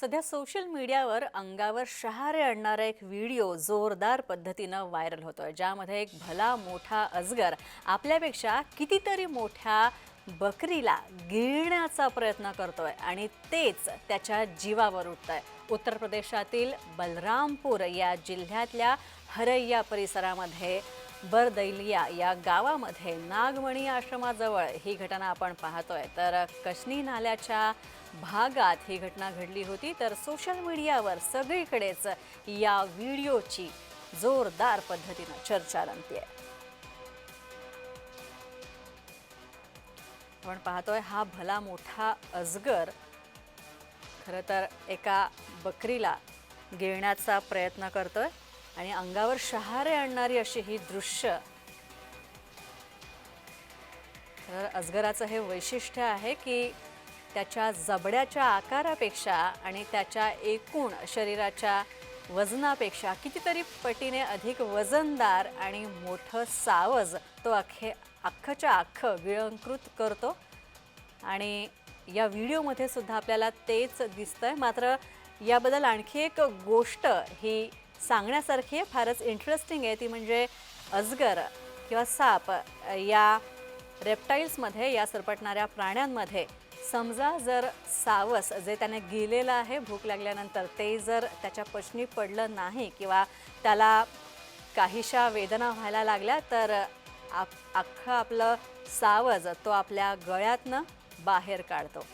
सध्या सोशल मीडियावर अंगावर शहारे आणणारा एक व्हिडिओ जोरदार पद्धतीनं व्हायरल होतोय, ज्यामध्ये एक भला मोठा अजगर आपल्यापेक्षा कितीतरी मोठ्या बकरीला गिळण्याचा प्रयत्न करतोय आणि तेच त्याच्या जीवावर उठतंय। उत्तर प्रदेशातील बलरामपूर या जिल्ह्यातल्या हरैया परिसरामध्ये बरदैलिया या गावामध्ये नागमणी आश्रमाजवळ ही घटना आपण पाहतोय। तर कशनी नाल्याच्या भागात ही घटना घडली होती। तर सोशल मीडियावर सगळीकडेच या व्हिडिओची जोरदार पद्धतीने चर्चा रंगतेय। आपण पाहतोय हा भला मोठा अजगर खरं तर एका बकरीला गिळण्याचा प्रयत्न करतोय आणि अंगावर शहारे आणणारी अशी ही दृश्य। तर अजगराचं हे वैशिष्ट्य आहे की त्याच्या जबड्याच्या आकारापेक्षा आणि त्याच्या एकूण शरीराच्या वजनापेक्षा कितीतरी पटीने अधिक वजनदार आणि मोठं सावज तो अख्खच्या अख्खं गिळंकृत करतो। आणि या व्हिडिओमध्ये सुद्धा आपल्याला तेच दिसतंय। मात्र याबद्दल आणखी एक गोष्ट ही सांगण्यासारखी आहे, फारच इंटरेस्टिंग आहे। ती म्हणजे अजगर किंवा साप या रेप्टाइल्समध्ये, या सरपटणाऱ्या प्राण्यांमध्ये समजा जर सावस जे त्याने गिळलेलं आहे भूक लागल्यानंतर ते जर त्याच्या पचनी पडलं नाही किंवा त्याला काहीशा वेदना व्हायला लागल्या तर अख्खं आपलं सावज तो आपल्या गळ्यातनं बाहेर काढतो।